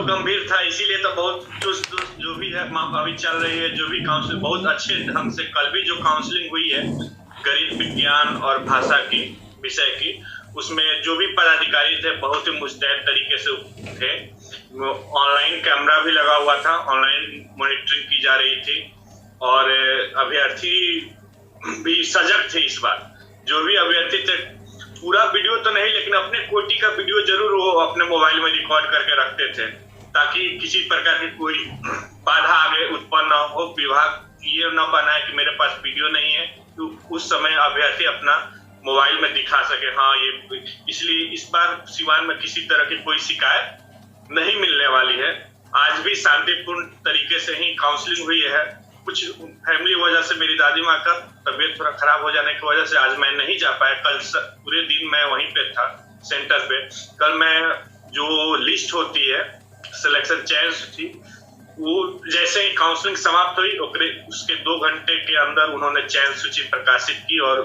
बहुत गंभीर था, इसीलिए तो बहुत चुस्त जो भी है अभी चल रही है, जो भी काउंसलिंग बहुत अच्छे ढंग से, कल भी जो काउंसलिंग हुई है गणित विज्ञान और भाषा की विषय की, उसमें जो भी पदाधिकारी थे बहुत ही मुस्तैद तरीके से थे। ऑनलाइन कैमरा भी लगा हुआ था, ऑनलाइन मॉनिटरिंग की जा रही थी और अभ्यर्थी भी सजग थे इस बार। जो भी अभ्यर्थी थे, पूरा वीडियो तो नहीं लेकिन अपने कोटि का वीडियो जरूर वो अपने मोबाइल में रिकॉर्ड करके रखते थे, ताकि किसी प्रकार की कोई बाधा आगे उत्पन्न न हो, विभाग ये न बनाए कि मेरे पास वीडियो नहीं है, तो उस समय अभ्यर्थी अपना मोबाइल में दिखा सके हाँ ये। इसलिए इस बार सिवान में किसी तरह की कोई शिकायत नहीं मिलने वाली है। आज भी शांतिपूर्ण तरीके से ही काउंसलिंग हुई है। कुछ फैमिली वजह से मेरी दादी माँ का तबीयत थोड़ा खराब हो जाने की वजह से आज मैं नहीं जा पाया। कल पूरे दिन मैं वहीं पे था सेंटर पे। कल मैं जो लिस्ट होती है सिलेक्शन चयन सूची, वो जैसे ही काउंसलिंग समाप्त हुई उसके 2 घंटे के अंदर उन्होंने चयन सूची प्रकाशित की और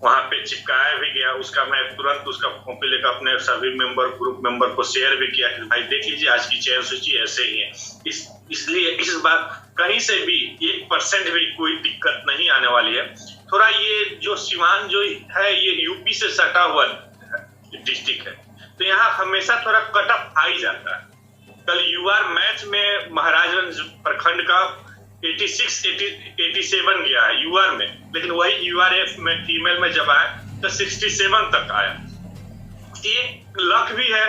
वहां पे चिपकाया भी गया। उसका मैं तुरंत उसका कॉपी लेकर अपने सभी मेंबर ग्रुप मेंबर को शेयर भी किया कि भाई देख लीजिए आज की चयन सूची ऐसे ही है। इसलिए इस बार कहीं से भी 1% भी कोई दिक्कत नहीं आने वाली है। थोड़ा ये जो सिवान जो है ये यूपी से सटा हुआ डिस्ट्रिक्ट है, तो यहाँ हमेशा थोड़ा कट ऑफ आ ही जाता है। कल यूआर मैच में महाराजगंज प्रखंड का 87 गया है यूआर में, लेकिन वही यूआरएफ में फीमेल में जब आया तो 67 तक आया। एक लक भी है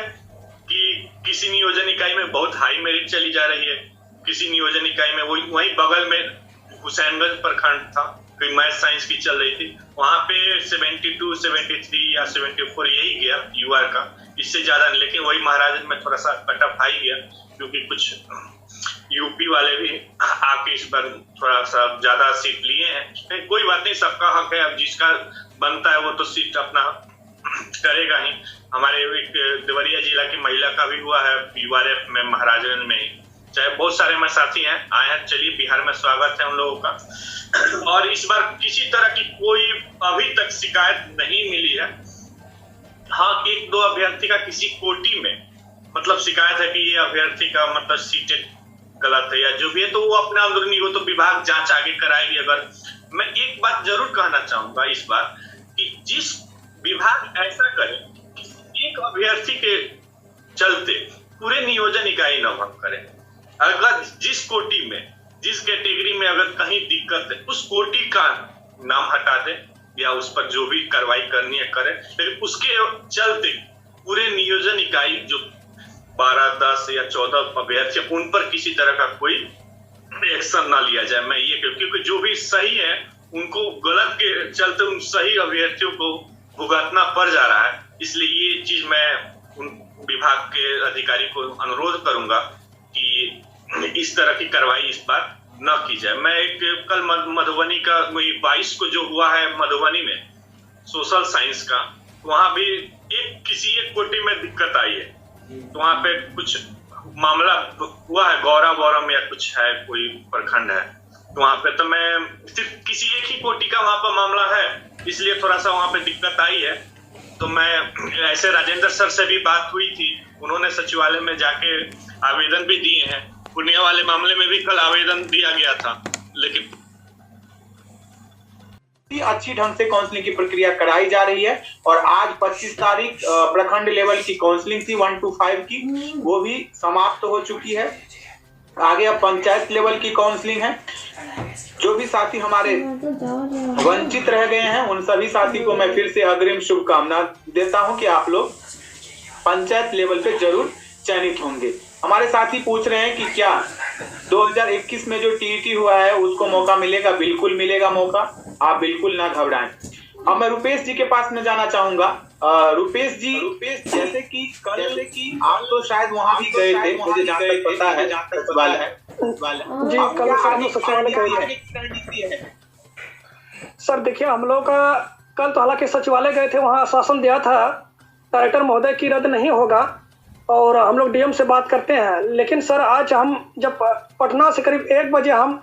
कि किसी नियोजन इकाई में बहुत हाई मेरिट चली जा रही है, किसी नियोजन इकाई में वही बगल में हुसैनगंज प्रखंड था, कोई मैथ साइंस की चल रही थी, वहां पे 72, 73 या 74 यही गया यूआर का, इससे ज्यादा नहीं। लेकिन वही महाराजगंज में थोड़ा सा कट ऑफ हाई गया क्योंकि कुछ यूपी वाले भी आके इस बार थोड़ा सा ज्यादा सीट लिए हैं। कोई बात नहीं, सबका हक है, अब जिसका बनता है वो तो सीट अपना करेगा ही। हमारे एक देवरिया जिला की महिला का भी हुआ है यूआरएफ में महाराजगंज में ही। चाहे बहुत सारे हमारे साथी हैं आए हैं, चलिए बिहार में स्वागत है उन लोगों का। और इस बार किसी तरह की कोई अभी तक शिकायत नहीं मिली है। हाँ, 1-2 अभ्यर्थी का किसी कोटि में मतलब शिकायत है कि ये अभ्यर्थी का मतलब सीटेड गलत है या जो भी है, तो वो अपना अंदरूनी, वो तो विभाग जांच आगे कराएगी। अगर मैं एक बात जरूर कहना चाहूंगा इस बार कि जिस विभाग ऐसा करे कि एक अभ्यर्थी के चलते पूरे नियोजन इकाई न भंग करे। अगर जिस कोटि में जिस कैटेगरी में अगर कहीं दिक्कत है उस कोटि का नाम हटा दे या उस पर जो भी कार्रवाई करनी है करे, लेकिन उसके चलते पूरे नियोजन इकाई जो 12, 10 या 14 अभ्यर्थी उन पर किसी तरह का कोई एक्शन ना लिया जाए। मैं ये क्योंकि जो भी सही है उनको गलत के चलते उन सही अभ्यर्थियों को भुगतना पड़ जा रहा है। इसलिए ये चीज मैं उन विभाग के अधिकारी को अनुरोध करूंगा कि इस तरह की कार्रवाई इस बार न की जाए। मैं एक कल मधुबनी का 22 को जो हुआ है मधुबनी में सोशल साइंस का, वहां भी किसी एक कोटि में दिक्कत आई है, तो वहां पे कुछ मामला हुआ है, गौरावरम या कुछ है कोई प्रखंड है, तो वहां पे तो मैं सिर्फ किसी एक ही कोटि का वहां पर मामला है, इसलिए थोड़ा सा वहां पे दिक्कत आई है। तो मैं ऐसे राजेंद्र सर से भी बात हुई थी, उन्होंने सचिवालय में जाके आवेदन भी दिए हैं। पूर्णिया वाले मामले में भी कल आवेदन दिया गया था, लेकिन अच्छी ढंग से काउंसलिंग की प्रक्रिया कराई जा रही है। और आज 25 तारीख प्रखंड लेवल की काउंसलिंग थी 1 to 5 की, वो भी समाप्त हो चुकी है। आगे अब पंचायत लेवल की काउंसलिंग है। जो भी साथी हमारे वंचित रह गए हैं उन सभी साथी को मैं फिर से अग्रिम शुभकामना देता हूं कि आप लोग पंचायत लेवल पे जरूर चयनित होंगे। हमारे साथी पूछ रहे हैं कि क्या 2021 में जो टीईटी हुआ है उसको मौका मिलेगा? बिल्कुल मिलेगा मौका, आप बिल्कुल ना घबराएं। अब मैं रुपेश जी के पास में जाना चाहूंगा। रुपेश जी, जैसे कि आप तो शायद वहां भी गए थे, मुझे जहाँ तक पता है सचिवालय जी, कल सचिवालय गए थे। सर देखिए, हम लोग कल तो हालांकि सचिवालय गए थे, वहाँ आश्वासन दिया था कलेक्टर महोदय की रद्द नहीं होगा और हम लोग डीएम से बात करते हैं। लेकिन सर आज हम जब पटना से करीब 1 बजे हम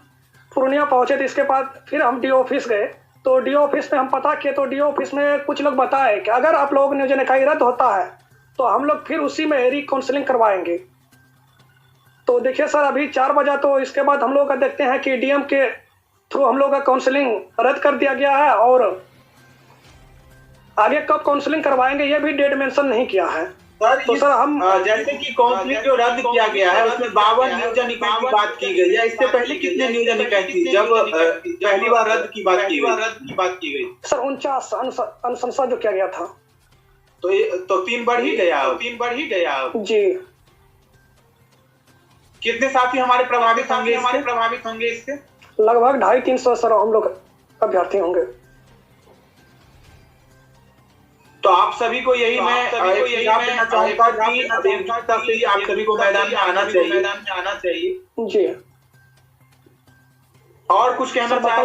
पूर्णिया पहुंचे थे, इसके बाद फिर हम डीओ ऑफिस गए, तो डीओ ऑफिस में हम पता किए तो डीओ ऑफिस में कुछ लोग बताए कि अगर आप लोगों ने नियोजन इकाई रद्द होता है तो हम लोग फिर उसी में री काउंसलिंग करवाएंगे। तो देखिए सर अभी 4 बजा, तो इसके बाद हम लोग का देखते हैं कि डीएम के थ्रू हम लोग का काउंसलिंग रद्द कर दिया गया है, और आगे कब काउंसलिंग करवाएंगे ये भी डेट मेंशन नहीं किया है। सर तो सर हम जैसे कि काउंसलिंग जो रद्द किया गया है उसमें 52 नियोजन इकाई की बात की गई है। इससे पहले कितने नियोजन इकाई थी जब पहली बार रद्द की बात की गई? सर 49 अनुशंसा जो किया गया था। तो 3 बढ़ ही गया जी। कितने साथी हमारे प्रभावित होंगे इससे? लगभग 250-300 सर हम लोग अभ्यर्थी होंगे। तो आप सभी को यही मैं देना चाहूंगा कि एकजुटता से आप सभी को मैदान में आना चाहिए। जी। और कुछ कहना चाह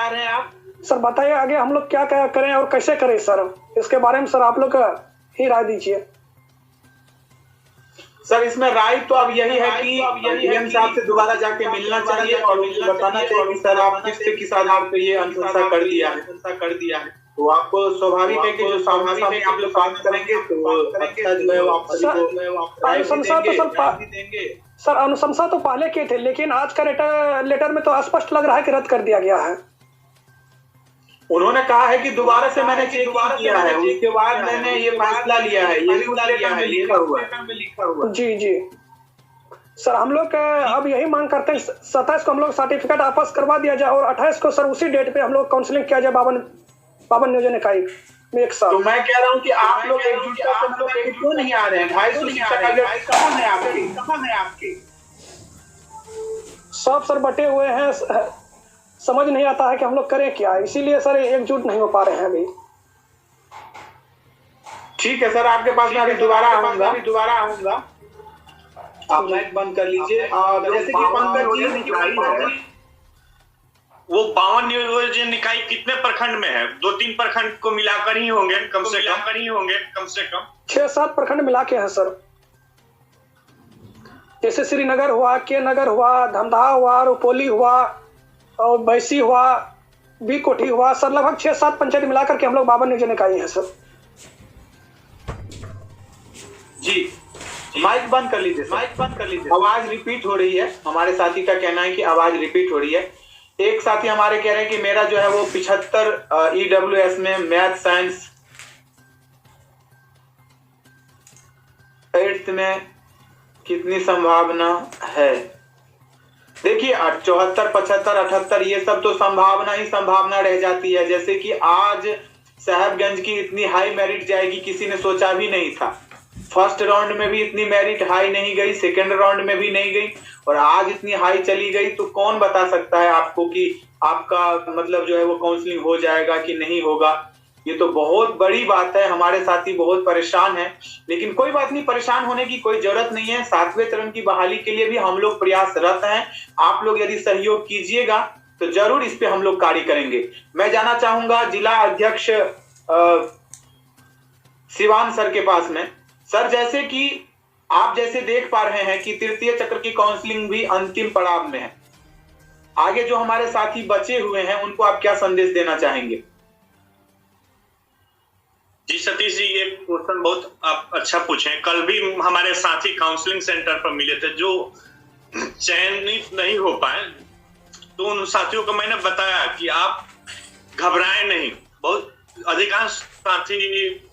रहे हैं आप? सर बताइए आगे हम लोग क्या करें और कैसे करें सर, इसके बारे में सर आप लोग ही राय दीजिए। सर इसमें राय तो अब यही है कि डीएम साहब से दोबारा जाके मिलना चाहिए और बताना चाहिए कि सर आप किस आधार पे ये अनुशंसा कर दिया है। तो आपको स्वाभाविक है कि जो सामने आप लोग बात करेंगे तो अच्छा जो है आप अनुशंसा तो सर अनुशंसा तो पहले के थे, लेकिन आज का लेटर में तो स्पष्ट लग रहा है कि रद्द कर दिया गया है। उन्होंने कहा है कि दोबारा से मैंने चेक किया है, उसके बाद मैंने ये फैसला लिया है, ये भी उस लेटर में लिखा हुआ। जी सर हम लोग अब यही मांग करते हैं 27 को हम लोग सर्टिफिकेट वापस करवा दिया जाए और 28 को सर उसी डेट पे हम लोग काउंसलिंग किया जाए 52 नियोजन इकाई में एक साथ। तो मैं कह रहा हूँ कि आप लोग एकजुटता से क्यों नहीं आ रहे हैं? 250 शिक्षक कहाँ है आपके? सब सर बटे हुए हैं, समझ नहीं आता है कि हम लोग करें क्या, इसीलिए सर एकजुट नहीं हो पा रहे हैं अभी। ठीक है सर, आपके पास मैं अभी दोबारा आऊंगा। आप माइक बंद कर लीजिए। जैसे कि पंकज वो 52 नियोजन इकाई कितने प्रखंड में है? 2-3 प्रखंड को मिलाकर ही होंगे कम से कम 6-7 प्रखंड मिला के हैं सर। जैसे श्रीनगर हुआ, के नगर हुआ, धमदाहा हुआ, रुपौली हुआ और बैसी हुआ, बी कोठी हुआ, सर लगभग 6-7 पंचायत मिलाकर के हम लोग 52 नियोजन इकाई हैं सर। जी माइक बंद कर लीजिए। आवाज रिपीट हो रही है, हमारे साथी का कहना है कि आवाज रिपीट हो रही है। एक साथी हमारे कह रहे हैं कि मेरा जो है वो 75 EWS में मैथ साइंस 8th में कितनी संभावना है? देखिए 74, 75, 78 ये सब तो संभावना रह जाती है। जैसे कि आज साहबगंज की इतनी हाई मेरिट जाएगी किसी ने सोचा भी नहीं था। फर्स्ट राउंड में भी इतनी मेरिट हाई नहीं गई, सेकंड राउंड में भी नहीं गई और आज इतनी हाई चली गई। तो कौन बता सकता है आपको कि आपका मतलब जो है वो काउंसलिंग हो जाएगा कि नहीं होगा? ये तो बहुत बड़ी बात है। हमारे साथी बहुत परेशान हैं, लेकिन कोई बात नहीं, परेशान होने की कोई जरूरत नहीं है। 7वें चरण की बहाली के लिए भी हम लोग प्रयासरत हैं। आप लोग यदि सहयोग कीजिएगा तो जरूर इस पे हम लोग कार्य करेंगे। मैं जाना चाहूंगा जिला अध्यक्ष शिवान सर के पास में। सर जैसे कि आप जैसे देख पा रहे हैं कि तृतीय चक्र की काउंसलिंग भी अंतिम पड़ाव में है। आगे जो हमारे साथी बचे हुए हैं उनको आप क्या संदेश देना चाहेंगे? जी सतीश जी, ये क्वेश्चन बहुत आप अच्छा पूछे। कल भी हमारे साथी काउंसलिंग सेंटर पर मिले थे जो चयनित नहीं हो पाए, तो उन साथियों को मैंने बताया कि आप घबराएं नहीं। बहुत अधिकांश साथी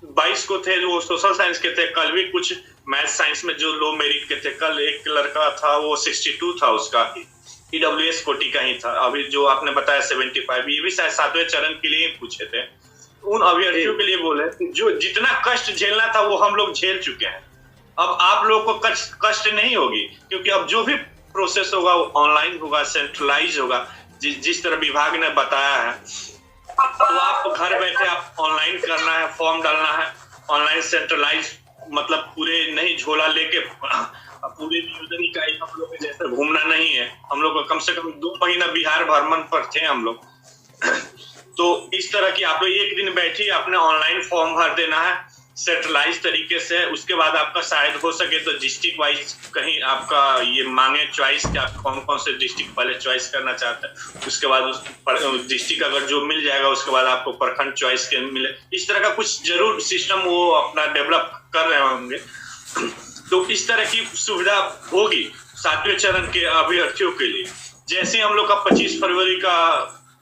22 को थे जो सोशल साइंस के थे, कल भी कुछ मैथ साइंस में जो लो मेरिट के थे। कल एक लड़का था वो 62 था, उसका EWS कोटि का ही था। अभी जो आपने बताया 75, ये भी शायद 7वें चरण के लिए पूछे थे। उन अभ्यर्थियों के लिए बोले जो जितना कष्ट झेलना था वो हम लोग झेल चुके हैं। अब आप लोग को कष्ट नहीं होगी, क्योंकि अब जो भी प्रोसेस होगा वो ऑनलाइन होगा, सेंट्रलाइज होगा। जिस तरह विभाग ने बताया है, तो आपको घर बैठे आप ऑनलाइन करना है, फॉर्म डालना है, ऑनलाइन सेंट्रलाइज, मतलब पूरे नहीं झोला लेके पूरे नियोजन इकाई हम लोग जैसे घूमना नहीं है। हम लोग कम से कम 2 महीना बिहार भ्रमण पर थे हम लोग। तो इस तरह की आप लोग एक दिन बैठिए, अपने ऑनलाइन फॉर्म भर देना है सेंट्रलाइज तरीके से। उसके बाद आपका शायद हो सके तो डिस्ट्रिक्ट वाइज कहीं आपका ये मांगे चॉइस कि आप कौन कौन से डिस्ट्रिक्ट पहले चॉइस करना चाहते हैं। उसके बाद उस डिस्ट्रिक्ट अगर जो मिल जाएगा उसके बाद आपको प्रखंड चॉइस के मिले। इस तरह का कुछ जरूर सिस्टम वो अपना डेवलप कर रहे होंगे। तो इस तरह की सुविधा होगी 7वें चरण के अभ्यर्थियों के लिए। जैसे हम लोग का 25 फरवरी का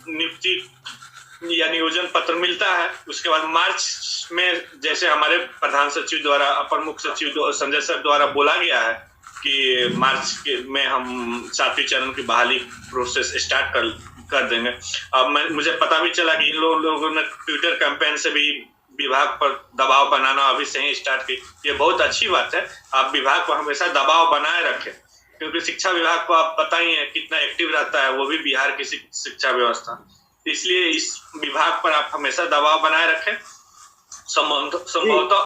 नियुक्ति या नियोजन पत्र मिलता है, उसके बाद मार्च में जैसे हमारे प्रधान सचिव द्वारा, अपर मुख्य सचिव संजय सर द्वारा बोला गया है कि मार्च में हम 7वें चरण की बहाली प्रोसेस स्टार्ट कर देंगे। अब मुझे पता भी चला कि इन लोगों ने ट्विटर कैंपेन से भी विभाग पर दबाव बनाना अभी से ही स्टार्ट की। ये बहुत अच्छी बात है, आप विभाग को हमेशा दबाव बनाए रखें, क्योंकि शिक्षा विभाग को आप पता ही है कितना एक्टिव रहता है, वो भी बिहार की शिक्षा व्यवस्था। इसलिए इस विभाग पर आप हमेशा दबाव बनाए रखें। संभवतः